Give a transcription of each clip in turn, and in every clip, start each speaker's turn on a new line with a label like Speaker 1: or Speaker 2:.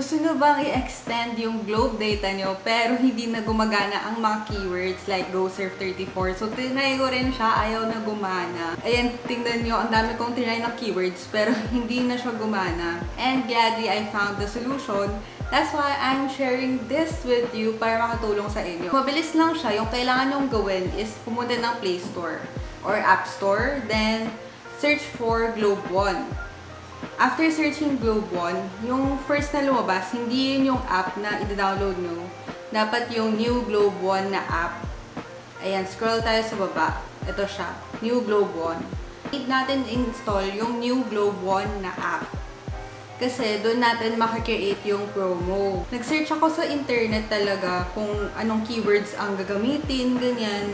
Speaker 1: Gusto nyo bang i-extend yung Globe data nyo pero hindi na gumagana ang mga keywords like GoSurf34? So, tinry ko rin siya, ayaw na gumana. Ayan, tingnan nyo, ang dami kong tinry na keywords pero hindi na siya gumana. And gladly, I found the solution. That's why I'm sharing this with you para makatulong sa inyo. Mabilis lang siya. Yung kailangan nyong gawin is pumunta ng Play Store or App Store, then search for Globe One. After searching Globe One, yung first na lumabas, hindi yun yung app na i-download nyo. Dapat yung New Globe One na app. Ayan, scroll tayo sa baba. Ito siya, New Globe One. Need natin install yung New Globe One na app. Kasi doon natin makakreate yung promo. Nag-search ako sa internet talaga kung anong keywords ang gagamitin, ganyan.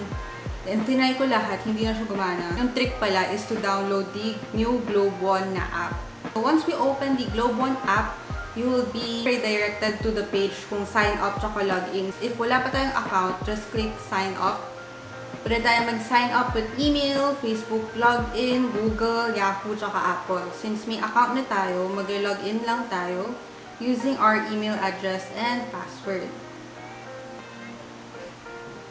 Speaker 1: And tinry ko lahat, hindi na siya gumana. Yung trick pala is to download the New Globe One na app. So once we open the Globe One app, you will be redirected to the page kung sign up tsaka login. If wala pa tayong account, just click sign up. Pwede tayo mag-sign up with email, Facebook login, Google, Yahoo, tsaka Apple. Since may account na tayo, mag-login lang tayo using our email address and password.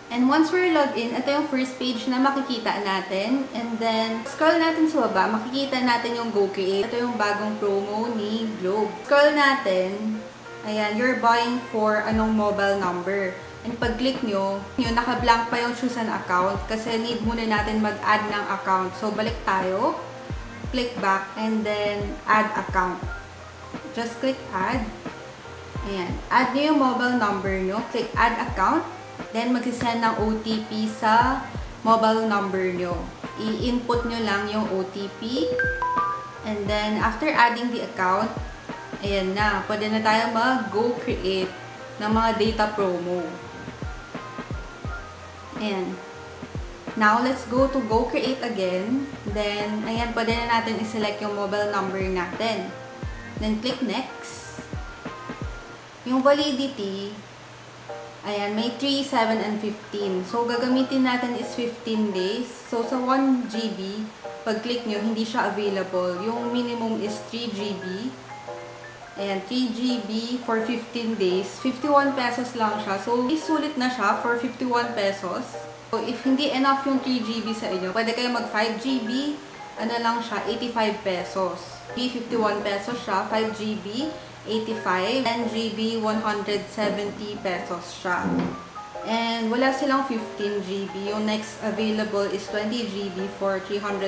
Speaker 1: And once we're logged in, ito yung first page na makikita natin. And then, scroll natin sa baba, makikita natin yung GoCreate. Ito yung bagong promo ni Globe. Scroll natin, ayan, you're buying for anong mobile number. And pag-click nyo, naka-blank pa yung choose an account kasi need muna natin mag-add ng account. So, balik tayo, click back, and then add account. Just click add. Ayan, add nyo yung mobile number nyo, click add account. Then, mag-send ng OTP sa mobile number nyo. I-input nyo lang yung OTP. And then, after adding the account, ayan na. Pwede na tayo mag-go create ng mga data promo. Ayan. Now, let's go to go create again. Then, ayan, pwede na natin i-select yung mobile number natin. Then, click next. Yung validity, ayan, may 3, 7, and 15. So, gagamitin natin is 15 days. So, sa 1 GB, pag-click nyo, hindi siya available. Yung minimum is 3 GB. Ayan, 3 GB for 15 days. 51 pesos lang siya. So, isulit na siya for 51 pesos. So, if hindi enough yung 3 GB sa inyo, pwede kayo mag 5 GB. Ano lang siya, 85 pesos. 51 pesos siya, 5 GB. 85, 10 GB, 170 pesos siya. And wala silang 15 GB. Yung next available is 20 GB for 340.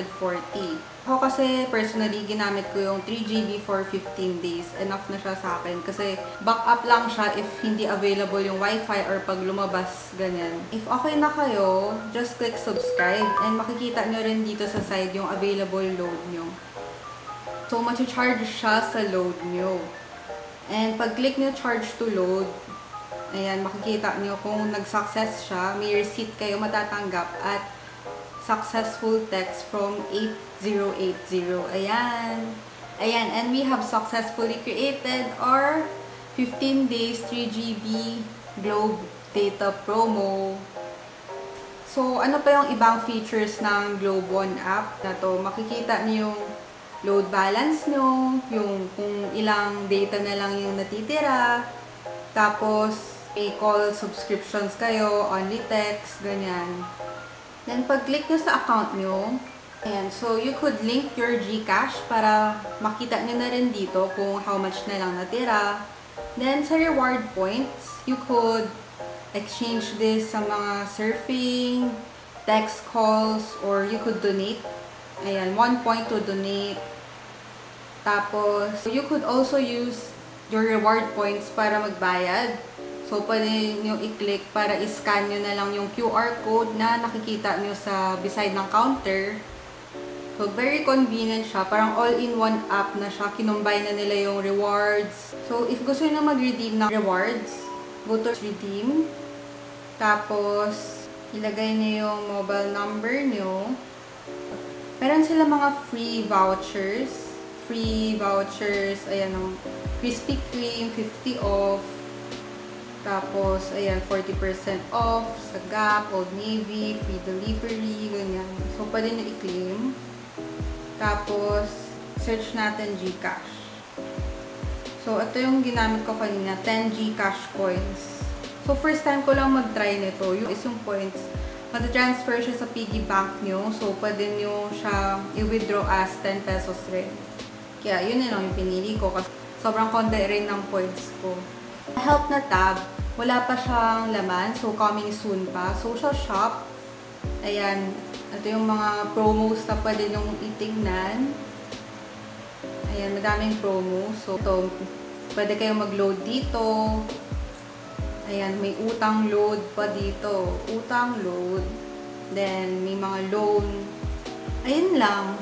Speaker 1: Ako kasi personally, ginamit ko yung 3 GB for 15 days. Enough na siya sa akin. Kasi backup lang siya if hindi available yung Wi-Fi or pag lumabas, ganyan. If okay na kayo, just click subscribe. And makikita nyo rin dito sa side yung available load nyo. So, machi-charge siya sa load nyo. And pag-click nyo charge to load, ayan, makikita nyo kung nag-success siya, may receipt kayo matatanggap at successful text from 8080. Ayan. Ayan, and we have successfully created our 15 days 3 GB Globe data promo. So, ano pa yung ibang features ng Globe One app na to? Makikita nyo yung load balance nyo, yung kung ilang data na lang yung natitira, tapos may call subscriptions kayo, only text, ganyan. Then, pag-click nyo sa account nyo, ayan, so you could link your GCash para makita nyo na rin dito kung how much na lang natira. Then, sa reward points, you could exchange this sa mga surfing, text calls, or you could donate. Ayan, 1 point to donate. Tapos, you could also use your reward points para magbayad. So, pwede nyo i-click para i-scan nyo na lang yung QR code na nakikita nyo sa beside ng counter. So, very convenient siya. Parang all-in-one app na siya. Kinumbine na nila yung rewards. So, if gusto nyo mag-redeem ng rewards, go to redeem. Tapos, ilagay nyo yung mobile number nyo. Meron sila mga free vouchers. Ayan, Krispy Kreme, 50 off. Tapos, ayan, 40% off sa Gap, Old Navy, free delivery, ganyan. So, pwede nyo i-claim. Tapos, search natin GCash. So, So, ito yung ginamit ko kanina, 10 Gcash coins. So, first time ko lang mag-try nito. Yung is yung points, matatransfer siya sa piggy bank nyo. So, pwede nyo siya i-withdraw as 10 pesos rin. Kaya, yun na lang yung pinili ko kasi sobrang konti rin ng points ko. Help na tab, wala pa siyang laman. So, coming soon pa. Social shop. Ayan. Ito yung mga promos na pwede nyong itingnan. Ayan, madaming promo. So, ito, pwede kayong mag-load dito. Ayan, may utang load pa dito. Utang load. Then, may mga loan. Ayun lang.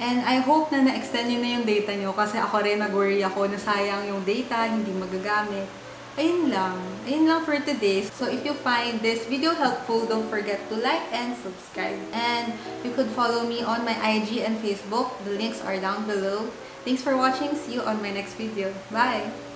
Speaker 1: And I hope na na-extend nyo na yung data nyo kasi ako rin nag-worry ako na sayang yung data, hindi magagamit. Ayun lang. Ayun lang for today. So, if you find this video helpful, don't forget to like and subscribe. And you could follow me on my IG and Facebook. The links are down below. Thanks for watching. See you on my next video. Bye!